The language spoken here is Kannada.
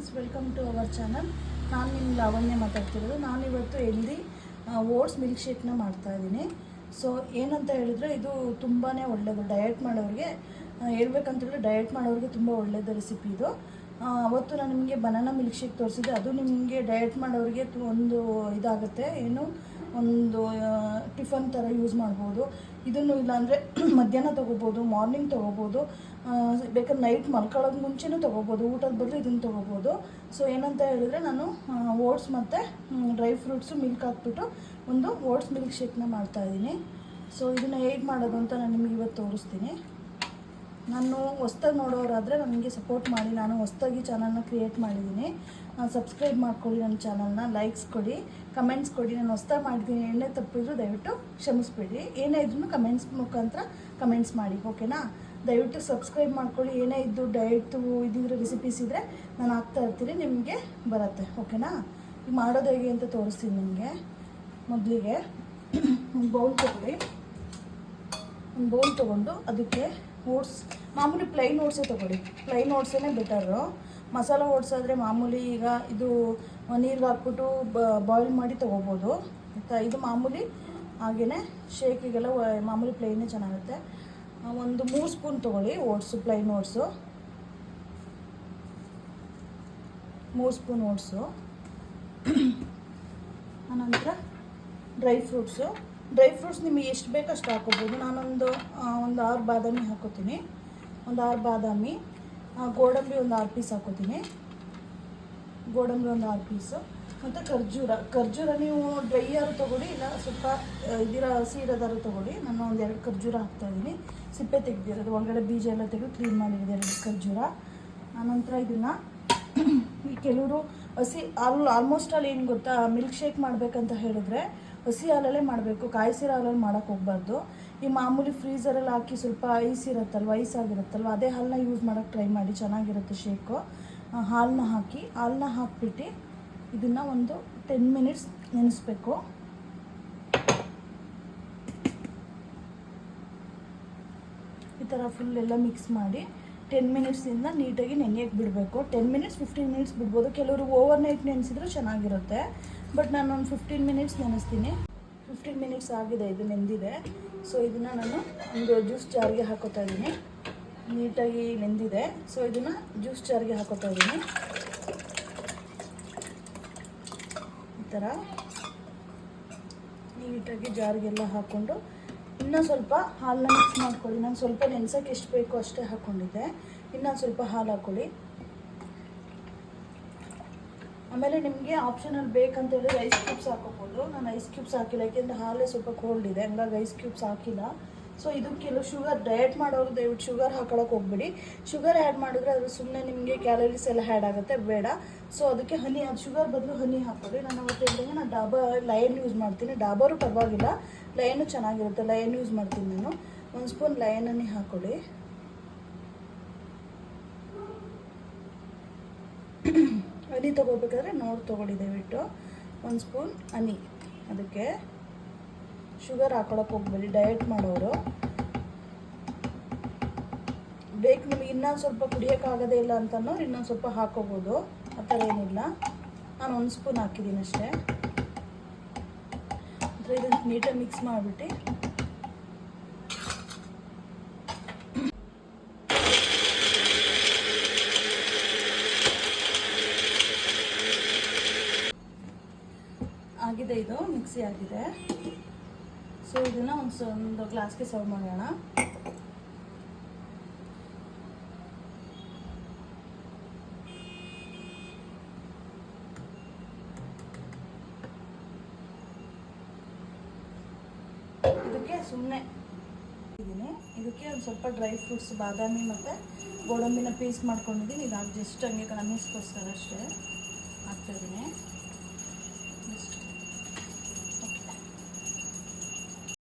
Friends, welcome to our channel. ನಾನು ನಿಮ್ಮ ಲಾವಣ್ಯ ಮಾತಾಡ್ತಿರೋದು. ನಾನಿವತ್ತು ಹೆಲ್ದಿ ಓಟ್ಸ್ ಮಿಲ್ಕ್ ಶೇಕ್ನ ಮಾಡ್ತಾಯಿದ್ದೀನಿ. ಸೊ ಏನಂತ ಹೇಳಿದ್ರೆ, ಇದು ತುಂಬಾ ಒಳ್ಳೆಯದು ಡಯಟ್ ಮಾಡೋರಿಗೆ. ಹೇಳ್ಬೇಕಂತೇಳಿದ್ರೆ ಡಯಟ್ ಮಾಡೋರಿಗೆ ತುಂಬ ಒಳ್ಳೆಯದು ರೆಸಿಪಿ ಇದು. ಅವತ್ತು ನಾನು ನಿಮಗೆ ಬನಾನಾ ಮಿಲ್ಕ್ ಶೇಕ್ ತೋರಿಸಿದ್ದೆ. ಅದು ನಿಮಗೆ ಡಯಟ್ ಮಾಡೋರಿಗೆ ಒಂದು ಇದಾಗುತ್ತೆ, ಏನು ಒಂದು ಟಿಫನ್ ಥರ ಯೂಸ್ ಮಾಡ್ಬೋದು. ಇದನ್ನು ಇಲ್ಲಾಂದರೆ ಮಧ್ಯಾಹ್ನ ತೊಗೋಬೋದು, ಮಾರ್ನಿಂಗ್ ತೊಗೋಬೋದು, ಬೇಕಾದ್ರೆ ನೈಟ್ ಮಲ್ಕೊಳ್ಳೋದು ಮುಂಚೆನೂ ತೊಗೋಬೋದು. ಊಟದ ಬದಲು ಇದನ್ನು ತೊಗೋಬೋದು. ಸೊ ಏನಂತ ಹೇಳಿದ್ರೆ, ನಾನು ಓಟ್ಸ್ ಮತ್ತು ಡ್ರೈ ಫ್ರೂಟ್ಸು ಮಿಲ್ಕ್ ಹಾಕ್ಬಿಟ್ಟು ಒಂದು ಓಟ್ಸ್ ಮಿಲ್ಕ್ ಶೇಕ್ನ ಮಾಡ್ತಾಯಿದ್ದೀನಿ. ಸೊ ಇದನ್ನು ಹೇಗೆ ಮಾಡೋದು ಅಂತ ನಾನು ನಿಮಗೆ ಇವತ್ತು ತೋರಿಸ್ತೀನಿ. ನಾನು ಹೊಸ್ದಾಗಿ ನೋಡೋರಾದರೆ ನನಗೆ ಸಪೋರ್ಟ್ ಮಾಡಿ. ನಾನು ಹೊಸ್ದಾಗಿ ಚಾನಲ್ನ ಕ್ರಿಯೇಟ್ ಮಾಡಿದ್ದೀನಿ. ಸಬ್ಸ್ಕ್ರೈಬ್ ಮಾಡ್ಕೊಳ್ಳಿ ನನ್ನ ಚಾನಲ್ನ, ಲೈಕ್ಸ್ ಕೊಡಿ, ಕಮೆಂಟ್ಸ್ ಕೊಡಿ. ನಾನು ಹೊಸ್ದಾಗಿ ಮಾಡಿದ್ದೀನಿ, ಏನೇ ತಪ್ಪಿದ್ರು ದಯವಿಟ್ಟು ಕ್ಷಮಿಸ್ಬೇಡಿ. ಏನೇ ಇದ್ರೂ ಕಮೆಂಟ್ಸ್ ಮುಖಾಂತರ ಕಮೆಂಟ್ಸ್ ಮಾಡಿ, ಓಕೆನಾ? ದಯವಿಟ್ಟು ಸಬ್ಸ್ಕ್ರೈಬ್ ಮಾಡ್ಕೊಳ್ಳಿ. ಏನೇ ಇದ್ದು ಡಯಟು ಇದ್ದಿದ್ರೆ ರೆಸಿಪೀಸ್ ಇದ್ದರೆ ನಾನು ಹಾಕ್ತಾ ಇರ್ತೀನಿ, ನಿಮಗೆ ಬರುತ್ತೆ, ಓಕೆನಾ? ಈಗ ಮಾಡೋದು ಹೇಗೆ ಅಂತ ತೋರಿಸ್ತೀನಿ ನಿಮಗೆ. ಮೊದಲಿಗೆ ಒಂದು ಬೌಲ್ ತೊಗೊಳ್ಳಿ. ಒಂದು ಬೌಲ್ ತೊಗೊಂಡು ಅದಕ್ಕೆ ಓಟ್ಸ್, ಮಾಮೂಲಿ ಪ್ಲೈನ್ ಓಟ್ಸೇ ತೊಗೊಳ್ಳಿ. ಪ್ಲೈನ್ ಓಟ್ಸೇ ಬೆಟರು. ಮಸಾಲ ಓಟ್ಸ್ ಆದರೆ ಮಾಮೂಲಿ ಈಗ ಇದು ನೀರಿಗೆ ಹಾಕ್ಬಿಟ್ಟು ಬಾಯ್ಲ್ ಮಾಡಿ ತೊಗೋಬೋದು, ಆಯಿತಾ? ಇದು ಮಾಮೂಲಿ ಹಾಗೆಯೇ ಶೇಕಿಗೆಲ್ಲ ಮಾಮೂಲಿ ಪ್ಲೈನೇ ಚೆನ್ನಾಗುತ್ತೆ. ಒಂದು 3 ಸ್ಪೂನ್ ತೊಗೊಳ್ಳಿ oats, plain oats. 3 spoon oats. ಆನಂತರ ಡ್ರೈ ಫ್ರೂಟ್ಸ್ ನಿಮಗೆ ಎಷ್ಟು ಬೇಕೋ ಅಷ್ಟು ಹಾಕೋಬೋದು. ನಾನೊಂದು 6 ಬಾದಾಮಿ ಹಾಕೋತೀನಿ. ಒಂದು 6 ಬಾದಾಮಿ. ಗೋಡಂಬಿ ಒಂದು 6 ಪೀಸ್ ಹಾಕೋತೀನಿ. ಗೋಡಂಬಿ ಒಂದು 6 ಪೀಸು. ಮತ್ತು ಖರ್ಜೂರ ನೀವು ಡ್ರೈ ಯಾರು ತೊಗೊಳ್ಳಿ, ಇಲ್ಲ ಸ್ವಲ್ಪ ಹಸಿ ಇರೋದಾರು ತೊಗೊಳ್ಳಿ. ನಾನು ಒಂದು 2 ಖರ್ಜೂರ ಹಾಕ್ತಾಯಿದ್ದೀನಿ. ಸಿಪ್ಪೆ ತೆಗೆದಿರೋದು, ಒಳಗಡೆ ಬೀಜ ಎಲ್ಲ ತೆಗೆದು ಕ್ಲೀನ್ ಮಾಡಿರೋದು 2 ಖರ್ಜೂರ. ಆನಂತರ ಇದನ್ನು ಈ ಕೆಲವರು ಆಲ್ಮೋಸ್ಟ್ ಆಲ್ ಏನು ಗೊತ್ತಾ, ಮಿಲ್ಕ್ ಶೇಕ್ ಮಾಡಬೇಕಂತ ಹೇಳಿದ್ರೆ ಹಸಿ ಹಾಲಲ್ಲೇ ಮಾಡಬೇಕು, ಕಾಯಿಸಿರೋ ಹಾಲಲ್ಲಿ ಮಾಡೋಕ್ಕೆ ಹೋಗಬಾರ್ದು. ಈ ಮಾಮೂಲಿ ಫ್ರೀಝರಲ್ಲಿ ಹಾಕಿ ಸ್ವಲ್ಪ ಐಸ್ ಆಗಿರುತ್ತಲ್ವ, ಅದೇ ಹಾಲನ್ನ ಯೂಸ್ ಮಾಡೋಕ್ಕೆ ಟ್ರೈ ಮಾಡಿ, ಚೆನ್ನಾಗಿರುತ್ತೆ ಶೇಕು. ಹಾಲನ್ನ ಹಾಕಿಬಿಟ್ಟು ಇದನ್ನು ಒಂದು 10 ಮಿನಿಟ್ಸ್ ನೆನೆಸ್ಬೇಕು. ಈ ಥರ ಫುಲ್ ಎಲ್ಲ ಮಿಕ್ಸ್ ಮಾಡಿ 10 ಮಿನಿಟ್ಸಿಂದ ನೀಟಾಗಿ ನೆನೆಯಕ್ಕೆ ಬಿಡಬೇಕು. 10 ಮಿನಿಟ್ಸ್ 15 ಮಿನಿಟ್ಸ್ ಬಿಡ್ಬೋದು. ಕೆಲವರು ಓವರ್ ನೈಟ್ ನೆನೆಸಿದ್ರು ಚೆನ್ನಾಗಿರುತ್ತೆ, ಬಟ್ ನಾನು ಒಂದು 15 ಮಿನಿಟ್ಸ್ ನೆನೆಸ್ತೀನಿ. 15 ಮಿನಿಟ್ಸ್ ಆಗಿದೆ, ಇದು ನೆಂದಿದೆ. ಸೊ ಇದನ್ನು ನಾನು ಒಂದು ಜ್ಯೂಸ್ ಜಾರ್ಗೆ ಹಾಕೋತಾ ಇದ್ದೀನಿ. ನೀಟಾಗಿ ನೆಂದಿದೆ. ಸೊ ಇದನ್ನು ಜ್ಯೂಸ್ ಜಾರ್ಗೆ ಹಾಕೋತಾ ಇದ್ದೀನಿ. ಈ ಥರ ನೀಟಾಗಿ ಜಾರ್ಗೆಲ್ಲ ಹಾಕ್ಕೊಂಡು ಇನ್ನೂ ಸ್ವಲ್ಪ ಹಾಲನ್ನ ಮಿಕ್ಸ್ ಮಾಡ್ಕೊಳ್ಳಿ. ನಾನು ಸ್ವಲ್ಪ ನೆನೆಸೋಕ್ಕೆ ಎಷ್ಟು ಬೇಕೋ ಅಷ್ಟೇ ಹಾಕ್ಕೊಂಡಿದ್ದೆ. ಇನ್ನೊಂದು ಸ್ವಲ್ಪ ಹಾಲು ಹಾಕ್ಕೊಳ್ಳಿ. ಆಮೇಲೆ ನಿಮಗೆ ಆಪ್ಷನಲ್ ಬೇಕಂತ ಹೇಳಿದ್ರೆ ಐಸ್ ಕ್ಯೂಬ್ಸ್ ಹಾಕೋಬೋದು. ನಾನು ಐಸ್ ಕ್ಯೂಬ್ಸ್ ಹಾಕಿಲ್ಲ, ಯಾಕೆಂದರೆ ಹಾಲೇ ಸ್ವಲ್ಪ ಕೋಲ್ಡ್ ಇದೆ, ಹಂಗಾಗಿ ಐಸ್ ಕ್ಯೂಬ್ಸ್ ಹಾಕಿಲ್ಲ. ಸೊ ಇದು ಕೆಲವು ಶುಗರ್ ಡಯಟ್ ಮಾಡೋರು ದಯವಿಟ್ಟು ಶುಗರ್ ಹಾಕೊಳ್ಳೋಕೆ ಹೋಗ್ಬಿಡಿ. ಶುಗರ್ ಆ್ಯಡ್ ಮಾಡಿದ್ರೆ ಅದು ಸುಮ್ಮನೆ ನಿಮಗೆ ಕ್ಯಾಲರೀಸ್ ಎಲ್ಲ ಆ್ಯಡ್ ಆಗುತ್ತೆ, ಬೇಡ. ಸೊ ಅದಕ್ಕೆ ಅದು ಶುಗರ್ ಬದಲು ಹನಿ ಹಾಕೊಳ್ಳಿ. ನಾನು ಅವತ್ತು ಹೇಳಿದಾಗ ನಾನು ಡಾಬಾ ಲಯನ್ ಯೂಸ್ ಮಾಡ್ತೀನಿ. ಡಾಬಾರು ಪರವಾಗಿಲ್ಲ, ಲಯನು ಚೆನ್ನಾಗಿರುತ್ತೆ, ಲಯನ್ ಯೂಸ್ ಮಾಡ್ತೀನಿ ನಾನು. 1 ಸ್ಪೂನ್ ಲಯನ್ ಹನಿ ಹಾಕೊಳ್ಳಿ. ಹನಿ ತೊಗೋಬೇಕಾದ್ರೆ ನೋಡಿ ತೊಗೊಳ್ಳಿ ದಯವಿಟ್ಟು. 1 ಸ್ಪೂನ್ ಹನಿ. ಅದಕ್ಕೆ ಶುಗರ್ ಹಾಕೊಳ್ಳೋಕೆ ಹೋಗ್ಬೇಡಿ ಡಯಟ್ ಮಾಡೋರು. ಬೇಕು ನಿಮಗೆ ಇನ್ನೊಂದು ಸ್ವಲ್ಪ ಕುಡಿಯೋಕ್ಕಾಗೋದೇ ಇಲ್ಲ ಅಂತನೋ ಇನ್ನೊಂದು ಸ್ವಲ್ಪ ಹಾಕೋಬೋದು, ಆ ಥರ ಏನಿಲ್ಲ. ನಾನು 1 ಸ್ಪೂನ್ ಹಾಕಿದ್ದೀನಿ ಅಷ್ಟೇ. ಅಂದರೆ ಇದನ್ನು ನೀಟಾಗಿ ಮಿಕ್ಸ್ ಮಾಡಿಬಿಟ್ಟು ಆಗಿದೆ, ಇದು ಮಿಕ್ಸಿ ಆಗಿದೆ. ಸೊ ಇದನ್ನು ಒಂದು ಗ್ಲಾಸ್ಗೆ ಸರ್ವ್ ಮಾಡೋಣ. ಇದಕ್ಕೆ ಸುಮ್ಮನೆ ಇದಕ್ಕೆ ಒಂದು ಸ್ವಲ್ಪ ಡ್ರೈ ಫ್ರೂಟ್ಸ್, ಬಾದಾಮಿ ಮತ್ತು ಗೋಡಂಬಿನ ಪೀಸ್ ಮಾಡ್ಕೊಂಡಿದ್ದೀನಿ. ಇದು ಜಸ್ಟ್ ಹಂಗೆ ಕಣಮಿಸ್ಕೋಸ್ಕರ ಅಷ್ಟೇ ಹಾಕ್ತಾಯಿದ್ದೀನಿ.